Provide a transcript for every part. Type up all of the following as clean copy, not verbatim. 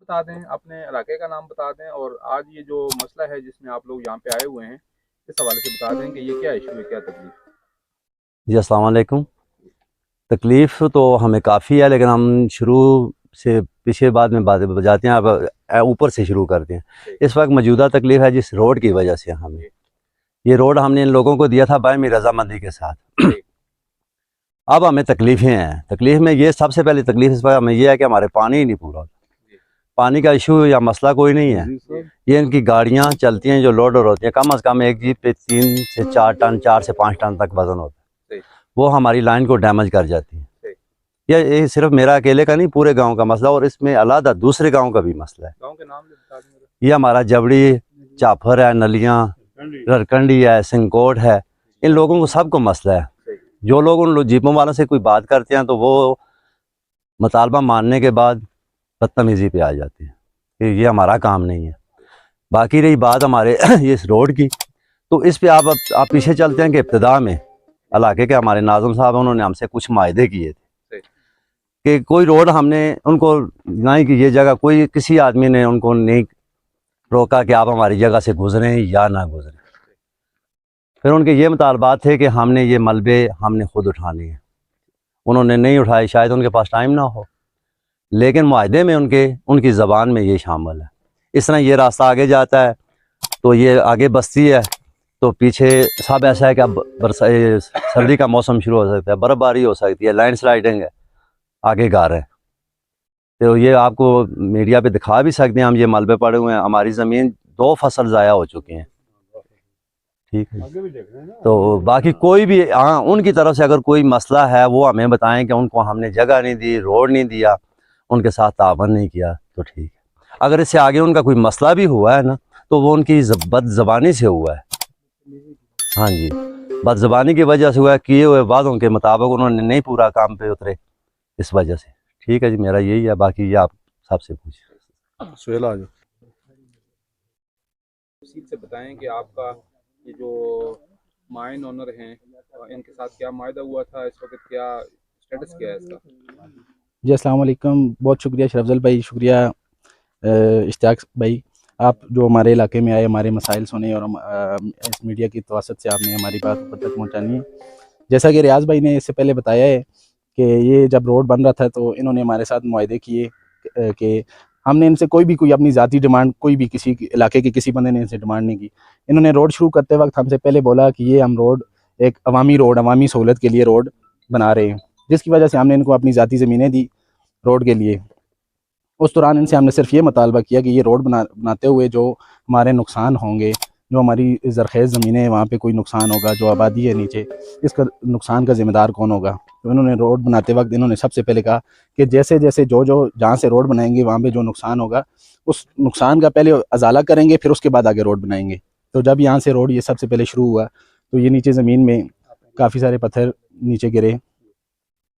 बता दें, अपने इलाके का नाम बता दें और आज ये जो मसला है जिसमें आप लोग यहाँ पे आए हुए हैं, इस हवाले से बता दें कि ये क्या इशू है, क्या तकलीफ है? जी अस्सलाम वालेकुम। तकलीफ़ तो हमें काफ़ी है, लेकिन हम शुरू से पीछे बाद में बातें बजाते हैं। अब ऊपर से शुरू करते हैं। ठीक। इस वक्त मौजूदा तकलीफ़ है जिस रोड की वजह से हमें। जी। ये रोड हमने इन लोगों को दिया था बाहमी रजामंदी के साथ। ठीक। अब हमें तकलीफ़ें हैं। तकलीफ़ में ये सबसे पहली तकलीफ़ इस वक्त हमें ये है कि हमारे पानी ही नहीं पूरा होता। जी। पानी का इशू या मसला कोई नहीं है। ये इनकी गाड़ियाँ चलती हैं जो लोडर होती हैं, कम अज़ कम एक जीप पे 3 से 4 टन, 4 से 5 टन तक वज़न होता है। ठीक। वो हमारी लाइन को डैमेज कर जाती है। ठीक। ये सिर्फ मेरा अकेले का नहीं, पूरे गांव का मसला, और इसमें अलग दूसरे गांव का भी मसला है। गाँव के नाम भी बता दें मेरे। ये हमारा जबड़ी, चाफर है, नलियाँ, ररकंडी है, सिंगकोट है, इन लोगों को सबको मसला है। ठीक। जो लोग उन जीपों वालों से कोई बात करते हैं तो वो मुतालबा मानने के बाद बदतमीजी पे आ जाते हैं कि ये हमारा काम नहीं है। बाकी रही बात हमारे ये इस रोड की, तो इस पे आप पीछे चलते हैं कि इब्तिदा में इलाके के हमारे नाज़िम साहब, उन्होंने हमसे कुछ मायदे किए थे कि कोई रोड हमने उनको नहीं कि ये जगह, कोई किसी आदमी ने उनको नहीं रोका कि आप हमारी जगह से गुजरें या ना गुजरें। फिर उनके ये मुतालबात थे कि हमने ये मलबे हमने खुद उठाने हैं। उन्होंने नहीं उठाए, शायद उनके पास टाइम ना हो, लेकिन मुआहदे में उनकी ज़बान में ये शामिल है। इस तरह ये रास्ता आगे जाता है तो ये आगे बस्ती है, तो पीछे सब ऐसा है कि अब सर्दी का मौसम शुरू हो सकता है, बर्फ़बारी हो सकती है, लैंड स्लाइडिंग है, आगे गार है। तो ये आपको मीडिया पे दिखा भी सकते हैं, हम ये मलबे पड़े हुए हैं, हमारी ज़मीन 2 फसल ज़ाया हो चुकी हैं। ठीक है, तो बाकी कोई भी, हाँ, उनकी तरफ से अगर कोई मसला है वो हमें बताएं कि उनको हमने जगह नहीं दी, रोड नहीं दिया, उनके साथ तावन नहीं किया, तो ठीक है। अगर इससे आगे उनका कोई मसला भी हुआ है ना, तो वो उनकी बदज़बानी से हुआ है। हाँ जी, बदज़बानी की वजह से हुआ है, किए हुए वादों के मुताबिक उन्होंने नहीं पूरा काम पे उतरे, इस वजह से। ठीक है जी, मेरा यही है, बाकी ये आप सबसे पूछिए। सुहेल आ जाओ। तफसील से बताएं कि आपका ये जो माइन ओनर हैं, इनके साथ क्या मायदा हुआ था, इस वक्त क्या स्टेटस क्या है इसका? जी अस्सलाम वालेकुम। बहुत शुक्रिया शरफजल भाई, शुक्रिया इश्तियाक भाई, आप जो हमारे इलाके में आए, हमारे मसाइल सुने और इस मीडिया की तवसत से आपने हमारी बात ऊपर तक पहुँचानी है। जैसा कि रियाज़ भाई ने इससे पहले बताया है कि ये जब रोड बन रहा था तो इन्होंने हमारे साथ मुआहदे किए कि हमने इनसे कोई अपनी ज़ाती डिमांड, कोई भी किसी इलाके के किसी बंदे ने इनसे डिमांड नहीं की। इन्होंने रोड शुरू करते वक्त हमसे पहले बोला कि ये हम रोड एक अवामी रोड, अवामी सहूलत के लिए रोड बना रहे हैं, जिसकी वजह से हमने इनको अपनी ज़ाती ज़मीनें दी रोड के लिए। उस दौरान इनसे हमने सिर्फ ये मुतालबा किया कि ये रोड बनाते हुए जो हमारे नुकसान होंगे, जो हमारी ज़रख़ेज़ ज़मीनें हैं वहाँ पे कोई नुकसान होगा, जो आबादी है नीचे, इसका नुकसान का ज़िम्मेदार कौन होगा। तो इन्होंने रोड बनाते वक्त इन्होंने सबसे पहले कहा कि जैसे जैसे जो जहाँ से रोड बनाएंगे वहाँ पे जो नुकसान होगा, उस नुकसान का पहले अजाला करेंगे, फिर उसके बाद आगे रोड बनाएंगे। तो जब यहाँ से रोड ये सबसे पहले शुरू हुआ तो ये नीचे ज़मीन में काफ़ी सारे पत्थर नीचे गिरे।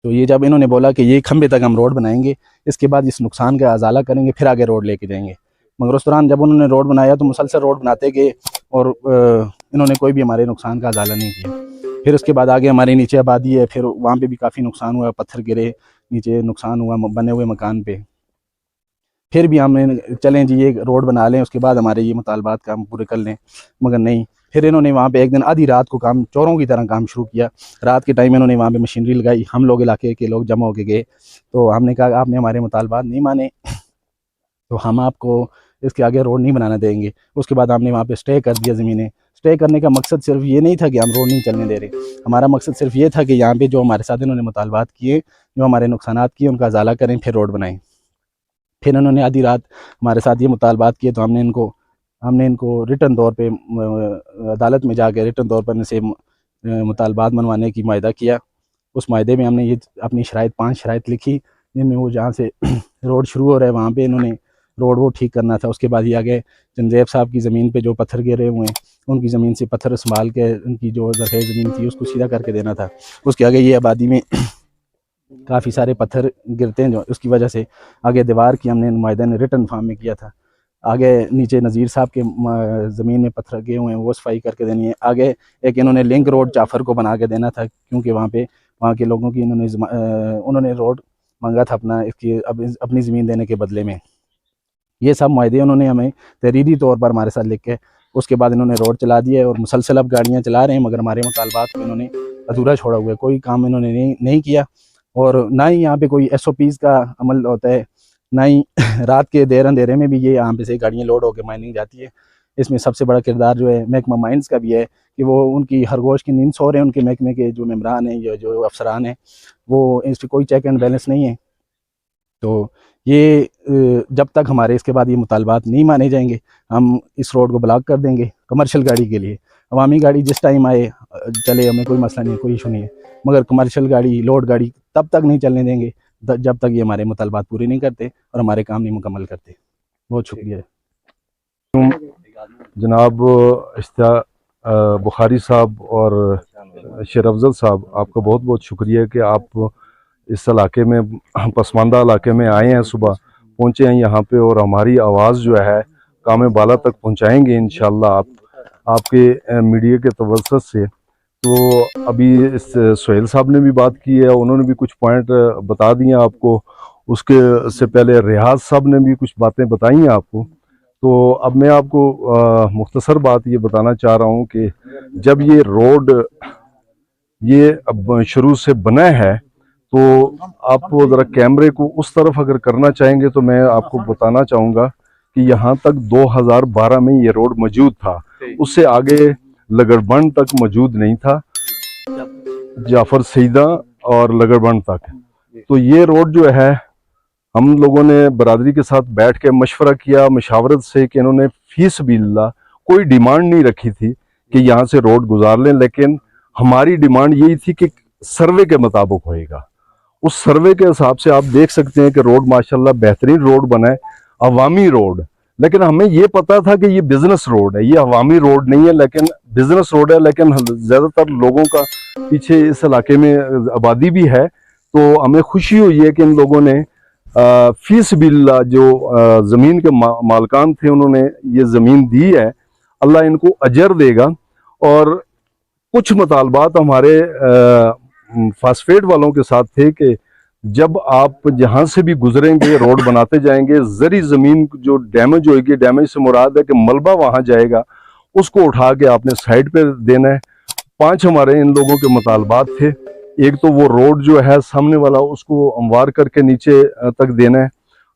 तो ये जब इन्होंने बोला कि ये खंबे तक हम रोड बनाएंगे, इसके बाद इस नुकसान का अजाला करेंगे, फिर आगे रोड लेके जाएंगे। मगर उस दौरान जब उन्होंने रोड बनाया तो मुसलसल रोड बनाते गए और इन्होंने कोई भी हमारे नुकसान का अजाला नहीं किया। फिर उसके बाद आगे हमारे नीचे आबादी है, फिर वहाँ पे भी काफ़ी नुकसान हुआ, पत्थर गिरे, नीचे नुकसान हुआ बने हुए मकान पे। फिर भी हमने चलें जी ये रोड बना लें, उसके बाद हमारे ये मुतालबात काम पूरे कर लें, मगर नहीं। फिर इन्होंने वहाँ पे एक दिन आधी रात को काम चोरों की तरह काम शुरू किया। रात के टाइम इन्होंने वहाँ पे मशीनरी लगाई, हम लोग इलाके के लोग जमा होके गए, तो हमने कहा आपने हमारे मुतालबात नहीं माने तो हम आपको इसके आगे रोड नहीं बनाना देंगे। उसके बाद हमने वहाँ पे स्टे कर दिया ज़मीनें। स्टे करने का मकसद सिर्फ ये नहीं था कि हम रोड नहीं चलने दे रहे, हमारा मकसद सिर्फ ये था कि यहाँ पे जो हमारे साथ इन्होंने मुतालबात किए, जो हमारे नुकसानात किए, उनका अजाला करें, फिर रोड बनाएं। फिर इन्होंने आधी रात हमारे साथ ये मुतालबात किए तो हमने इनको रिटन तौर पे अदालत में जाके रिटन तौर पर इनसे मुतालबात मनवाने की मायदा किया। उस मायदे में हमने ये अपनी शराइत 5 शराइत लिखी, जिनमें वो जहाँ से रोड शुरू हो रहा है वहाँ पे इन्होंने रोड वो ठीक करना था। उसके बाद ये आगे चंदेब साहब की ज़मीन पे जो पत्थर गिरे हुए हैं, उनकी ज़मीन से पत्थर संभाल के उनकी जो ज़रख़ेज़ ज़मीन थी उसको सीधा करके देना था। उसके आगे ये आबादी में काफ़ी सारे पत्थर गिरते हैं, जो उसकी वजह से आगे दीवार की हमने नुमाइंदा ने रिटर्न फार्म में किया था। आगे नीचे नज़ीर साहब के ज़मीन में पत्थर गए हुए हैं, वो सफाई करके देनी है। आगे एक इन्होंने लिंक रोड जाफ़र को बना के देना था, क्योंकि वहाँ के लोगों की उन्होंने रोड मांगा था अपना, इसकी अपनी ज़मीन देने के बदले में। ये सब मुआहदे उन्होंने हमें तहरीरी तौर पर हमारे साथ लिख के उसके बाद इन्होंने रोड चला दिया है और मुसलसल अब गाड़ियाँ चला रहे हैं, मगर हमारे मुतालबात को इन्होंने अधूरा छोड़ा हुआ है, कोई काम इन्होंने नहीं किया। और ना ही यहाँ पे कोई SOPs का अमल होता है, ना ही रात के देर अंधेरे में भी ये यहाँ पे से गाड़ियाँ लोड होकर माइनिंग जाती है। इसमें सबसे बड़ा किरदार जो है महकमा माइंस का भी है कि वो उनकी खरगोश की नींद सो रहे हैं। उनके महकमे के जो मेम्बरान हैं या जो अफसरान हैं वो इस पर कोई चेक एंड बैलेंस नहीं है। तो ये जब तक हमारे इसके बाद ये मुतालबात नहीं माने जाएंगे, हम इस रोड को ब्लॉक कर देंगे कमर्शियल गाड़ी के लिए। अवामी गाड़ी जिस टाइम आए चले, हमें कोई मसला नहीं है, कोई इशू नहीं है, मगर कमर्शियल गाड़ी, लोड गाड़ी तब तक नहीं चलने देंगे जब तक ये हमारे मुतालबात पूरे नहीं करते और हमारे काम नहीं मुकम्मल करते। बहुत शुक्रिया। जनाब बुखारी साहब और शेर अफजल साहब, आपका बहुत बहुत शुक्रिया कि आप इस इलाके में, पसमानदा इलाके में आए हैं, सुबह पहुँचे हैं यहाँ पे और हमारी आवाज़ जो है काम बाला तक पहुँचाएंगे इंशाअल्लाह आपके मीडिया के तवज्जुह से। तो अभी इस सोहेल साहब ने भी बात की है, उन्होंने भी कुछ पॉइंट बता दिए आपको। उसके से पहले रियाज साहब ने भी कुछ बातें बताई हैं आपको। तो अब मैं आपको मुख्तसर बात ये बताना चाह रहा हूँ कि जब ये रोड ये अब शुरू से बना है, तो आप ज़रा कैमरे को उस तरफ अगर करना चाहेंगे तो मैं आपको बताना चाहूँगा कि यहाँ तक 2012 में ये रोड मौजूद था, उससे आगे लगड़बंड तक मौजूद नहीं था, जाफर सईदा और लगड़बंड तक। तो ये रोड जो है, हम लोगों ने बरादरी के साथ बैठ के मशवरा किया मशावरत से कि इन्होंने फीस बिल्ला कोई डिमांड नहीं रखी थी कि यहाँ से रोड गुजार लें, लेकिन हमारी डिमांड यही थी कि सर्वे के मुताबिक होएगा। उस सर्वे के हिसाब से आप देख सकते हैं कि रोड माशाल्लाह बेहतरीन रोड बना है, अवामी रोड। लेकिन हमें ये पता था कि ये बिजनेस रोड है, ये अवामी रोड नहीं है, लेकिन बिजनेस रोड है। लेकिन ज़्यादातर लोगों का पीछे इस इलाके में आबादी भी है, तो हमें खुशी हुई है कि इन लोगों ने फीस बिल्ला जो ज़मीन के मालकान थे, उन्होंने ये ज़मीन दी है। अल्लाह इनको अजर देगा। और कुछ मुतालबात हमारे फास्फेट वालों के साथ थे कि जब आप जहाँ से भी गुजरेंगे, रोड बनाते जाएंगे, जरी ज़मीन जो डैमेज होगी, डैमेज से मुराद है कि मलबा वहाँ जाएगा, उसको उठा के आपने साइड पे देना है। 5 हमारे इन लोगों के मुतालबात थे। एक तो वो रोड जो है सामने वाला, उसको हमवार करके नीचे तक देना है।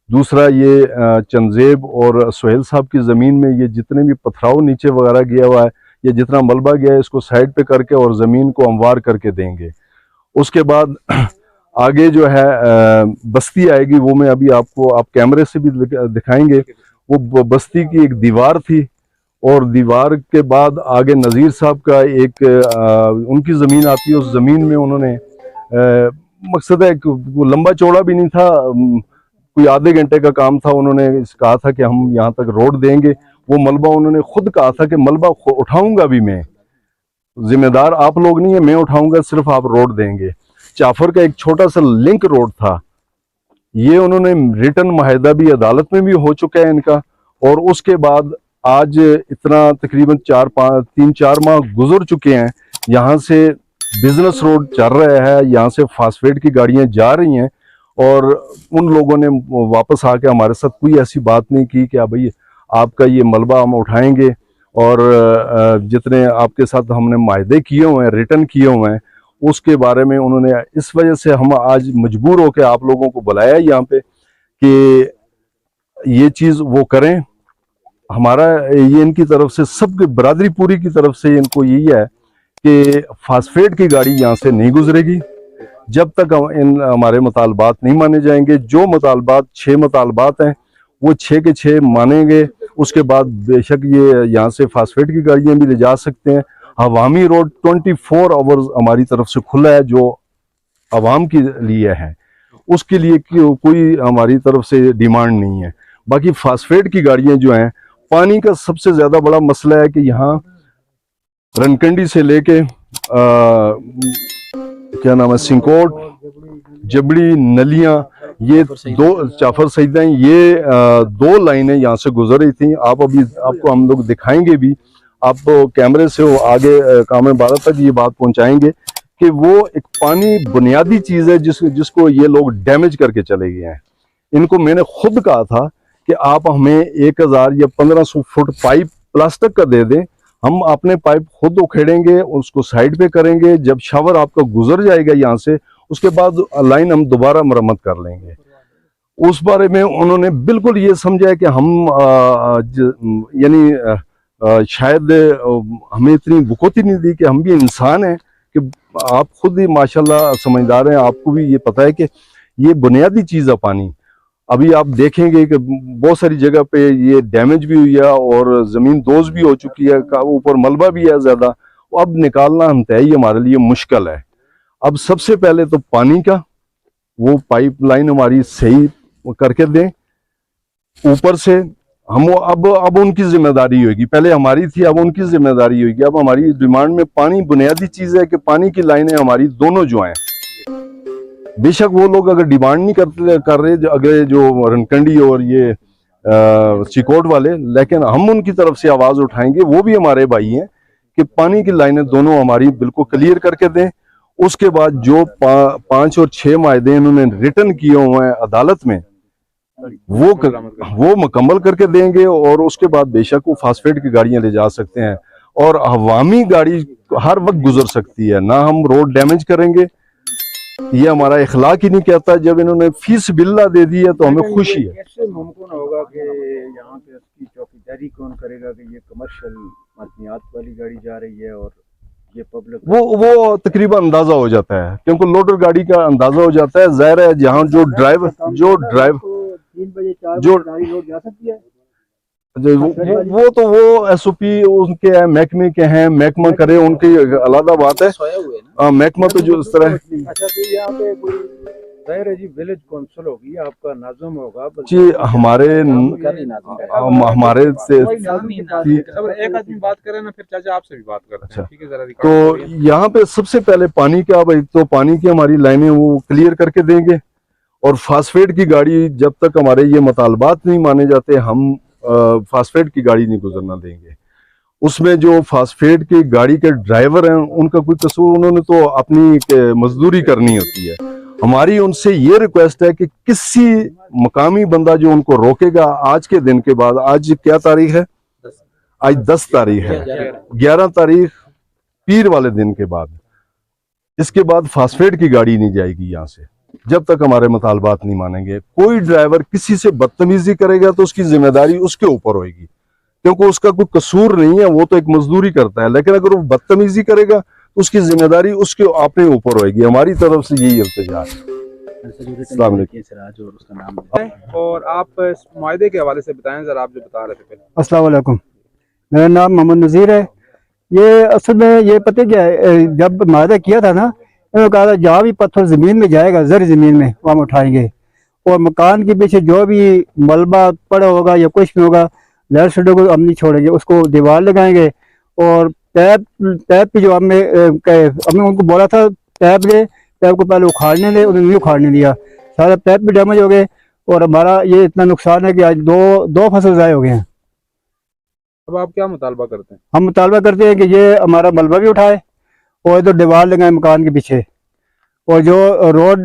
दूसरा ये चंजेब और सोहेल साहब की ज़मीन में ये जितने भी पथराव नीचे वगैरह गया हुआ है, ये जितना मलबा गया है, इसको साइड पे करके और ज़मीन को हमवार करके देंगे। उसके बाद आगे जो है बस्ती आएगी, वो मैं अभी आपको आप कैमरे से भी दिखाएंगे। वो बस्ती की एक दीवार थी और दीवार के बाद आगे नज़ीर साहब का एक उनकी ज़मीन आती है। उस ज़मीन में उन्होंने मकसद है वो लंबा चौड़ा भी नहीं था, कोई आधे घंटे का काम था। उन्होंने कहा था कि हम यहाँ तक रोड देंगे। वो मलबा उन्होंने खुद कहा था कि मलबा उठाऊंगा भी मैं, जिम्मेदार आप लोग नहीं है, मैं उठाऊंगा, सिर्फ आप रोड देंगे। जाफर का एक छोटा सा लिंक रोड था, ये उन्होंने रिटर्न माहिदा भी अदालत में भी हो चुका है इनका। और उसके बाद आज इतना तकरीबन 3-4 माह गुजर चुके हैं, यहाँ से बिजनेस रोड चल रहा है, यहाँ से फास्फेट की गाड़ियाँ जा रही हैं। और उन लोगों ने वापस आके हमारे साथ कोई ऐसी बात नहीं की कि भाई आपका ये मलबा हम उठाएंगे, और जितने आपके साथ हमने मायदे किए हुए हैं, रिटर्न किए हुए हैं, उसके बारे में उन्होंने, इस वजह से हम आज मजबूर होकर आप लोगों को बुलाया यहाँ पे कि ये चीज़ वो करें। हमारा ये इनकी तरफ से, सबके बरादरी पूरी की तरफ से इनको यही है कि फास्फेट की गाड़ी यहाँ से नहीं गुजरेगी जब तक इन हमारे मुतालबात नहीं माने जाएंगे। जो मुतालबात 6 मुतालबात हैं वो 6 के 6 मानेंगे। उसके बाद बेशक ये यहाँ से फास्फेट की गाड़ियाँ भी ले जा सकते हैं। अवामी रोड 24 आवर्स हमारी तरफ से खुला है, जो अवाम के लिए है, उसके लिए कोई हमारी तरफ से डिमांड नहीं है। बाकी फास्फेट की गाड़ियाँ जो हैं, पानी का सबसे ज़्यादा बड़ा मसला है कि यहाँ रनकंडी से लेके क्या नाम है, सिंकोट, जबड़ी, नलियाँ, ये 2 जाफर सईदा, ये 2 लाइनें यहाँ से गुजर रही थी। आप अभी आपको हम लोग दिखाएंगे भी, आप कैमरे से वो आगे काम बाला तक ये बात पहुंचाएंगे कि वो एक पानी बुनियादी चीज़ है जिसको ये लोग डैमेज करके चले गए हैं। इनको मैंने खुद कहा था कि आप हमें 1000 या 1500 फुट पाइप प्लास्टिक का दे दें, हम अपने पाइप खुद उखेड़ेंगे, उसको साइड पे करेंगे, जब शावर आपका गुजर जाएगा यहाँ से उसके बाद लाइन हम दोबारा मरम्मत कर लेंगे। उस बारे में उन्होंने बिल्कुल ये समझा कि हम यानी शायद हमें इतनी वक़्त नहीं दी कि हम भी इंसान हैं, कि आप खुद ही माशाल्लाह समझदार हैं, आपको भी ये पता है कि ये बुनियादी चीज़ है पानी। अभी आप देखेंगे कि बहुत सारी जगह पे ये डैमेज भी हुई है और ज़मीन दोज भी हो चुकी है, ऊपर मलबा भी है ज़्यादा, अब निकालना हम तय ही हमारे लिए मुश्किल है। अब सबसे पहले तो पानी का वो पाइपलाइन हमारी सही करके दें, ऊपर से हम अब उनकी जिम्मेदारी होगी, पहले हमारी थी अब उनकी जिम्मेदारी होगी। अब हमारी डिमांड में पानी बुनियादी चीज़ है कि पानी की लाइनें हमारी दोनों जो हैं, बेशक वो लोग अगर डिमांड नहीं कर रहे अगर जो रनकंडी और ये चिकोट वाले, लेकिन हम उनकी तरफ से आवाज़ उठाएंगे, वो भी हमारे भाई हैं, कि पानी की लाइनें दोनों हमारी बिल्कुल क्लियर करके दें। उसके बाद जो 5 और 6 मायदे इन्होंने रिटर्न किए हुए हैं अदालत में वो मुकम्मल करके देंगे, और उसके बाद बेशक वो फास्फेट की गाड़ियां ले जा सकते हैं और अवामी गाड़ी हर वक्त गुजर सकती है, ना हम रोड डैमेज करेंगे। ये हमारा इखलाक ही नहीं कहता। जब इन्होंने फीस बिल्ला दे दी है तो हमें खुशी है। कैसे मुमकिन होगा कि यहाँ पे उसकी चौकीदारी कौन करेगा कि ये कमर्शियल मदनियात वाली गाड़ी जा रही है और ये पब्लिक? वो तकरीबन अंदाजा हो जाता है, क्योंकि लोडर गाड़ी का अंदाजा हो जाता है। जाहिर है जहाँ जो ड्राइवर 3 बजे 4 बजे गाड़ी रोड जा सकती है। वो SOP उनके है, महकमे के हैं, महकमा करे उनकी अलग बात है। महकमा तो जो इस तरह अच्छा, तो यहाँ पे कोई जाहिर है जी विलेज काउंसिल होगी, आपका नाज़म होगा जी, हमारे से एक आदमी बात करे ना, फिर चाचा आपसे भी बात करते हैं। ठीक है, जरा तो यहाँ पे सबसे पहले पानी का, भाई तो पानी की हमारी लाइनें वो क्लियर करके देंगे, और फास्फेट की गाड़ी जब तक हमारे ये मुतालबात नहीं माने जाते हम फास्फेट की गाड़ी नहीं गुजरना देंगे। उसमें जो फास्फेट की गाड़ी के ड्राइवर हैं उनका कोई कसूर, उन्होंने तो अपनी मजदूरी करनी होती है। हमारी उनसे ये रिक्वेस्ट है कि किसी मकामी बंदा जो उनको रोकेगा, आज के दिन के बाद, आज क्या तारीख है, आज 10 तारीख है, 11 तारीख पीर वाले दिन के बाद, इसके बाद फास्फेट की गाड़ी नहीं जाएगी यहाँ से जब तक हमारे मुतालबात नहीं मानेंगे। कोई ड्राइवर किसी से बदतमीजी करेगा तो उसकी जिम्मेदारी उसके ऊपर होगी, क्योंकि उसका कोई कसूर नहीं है, वो तो एक मजदूरी करता है। लेकिन अगर वो बदतमीजी करेगा तो उसकी जिम्मेदारी उसके अपने ऊपर होगी। हमारी तरफ से यही इल्तिजा है। और आप इस मुआहदे के हवाले से बताएं जरा, आप जो बता रहे थे पहले। अस्सलाम वालेकुम, मेरा नाम मोहम्मद नज़ीर है। ये असल में ये पता क्या है, जब मुआहदा किया था ना, उन्होंने कहा था जहाँ भी पत्थर ज़मीन में जाएगा, ज़र ज़मीन में, वहाँ उठाएंगे, और मकान के पीछे जो भी मलबा पड़ा होगा या कुछ भी होगा, लेफ्ट साइड को हम नहीं छोड़ेंगे, उसको दीवार लगाएंगे। और पैप की जो हमने उनको बोला था पैप को पहले उखाड़ने दे, उन्होंने नहीं उखाड़ने दिया, सारा पैप भी डैमेज हो गए, और हमारा ये इतना नुकसान है कि आज दो फसल ज़ाय हो गए हैं। अब आप क्या मुतालबा करते हैं? हम मुतालबा करते हैं कि ये हमारा मलबा भी उठाए और इधर दीवार लगाए मकान के पीछे, और जो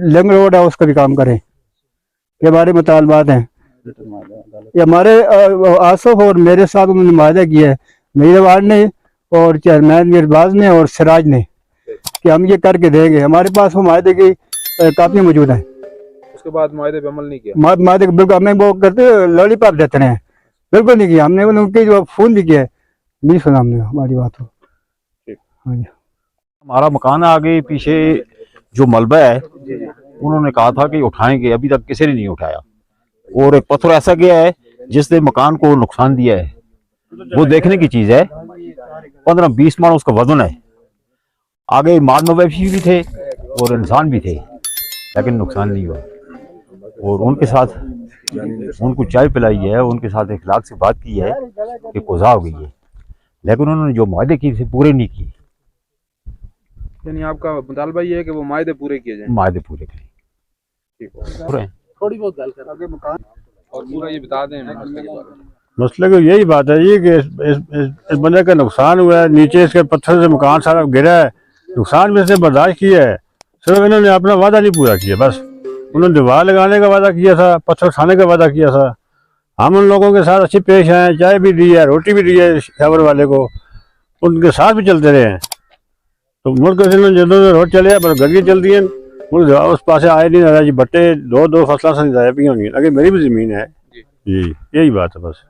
लिंक रोड है उसका भी काम करें। ये हमारे मुतालबात हैं। ये हमारे आसफ और मेरे साथ उन्होंने मुआहदा किया है, मेरे वार्ड ने और चेयरमैन मीरबाज ने और सिराज ने, कि हम ये करके देंगे। हमारे पास वो मुआहदे की कापी मौजूद है। उसके बाद मुआहदे पे अमल नहीं किया? मुआहदे बिल्कुल हमें वो करते लॉलीपॉप देते हैं, बिल्कुल नहीं किया हमने। उनके जो फोन भी किया, नहीं सुना हमने हमारी बात हो। हाँ जी, हमारा मकान आगे पीछे जो मलबा है उन्होंने कहा था कि उठाएंगे, अभी तक किसी ने नहीं उठाया। और एक पत्थर ऐसा गया है जिसने मकान को नुकसान दिया है, वो देखने की चीज है। 15-20 मन उसका वजन है। आगे माल मवेशी भी थे और इंसान भी थे, लेकिन नुकसान नहीं हुआ। और उनके साथ उनको चाय पिलाई है, उनके साथ इखलाक से बात की है कि कोज़ा हो गई है, लेकिन उन्होंने जो मुआहदे किए थे पूरे नहीं किए। यानी आपका मुतालबा ये है कि वो मुआहदे पूरे किए जाएं? मुआहदे पूरे करें। थोड़ी बहुत गल कर आगे मकान और पूरा ये बता दें मसले के बारे में। मसले को यही बात है जी कि इस बंदे का नुकसान हुआ है, नीचे इसके पत्थर से मकान सारा गिरा है, नुकसान भी इसने बर्दाश्त किया है, सिर्फ इन्होंने अपना वादा नहीं पूरा किया। बस उन्होंने दीवार लगाने का वादा किया था, पत्थर उठाने का वादा किया था, हम उन लोगों के साथ अच्छे पेश आए, चाय भी दी है, रोटी भी दी है शावर वाले को, उनके साथ भी चलते रहे हैं। तो मुल्क जो रोड चले पर गड्डियाँ चलती हैं मुल्क उस पास आए नहीं रहा जी, बट्टे दो फसलों से जाया भी होनी है, अगर मेरी भी ज़मीन है जी, यही बात है बस।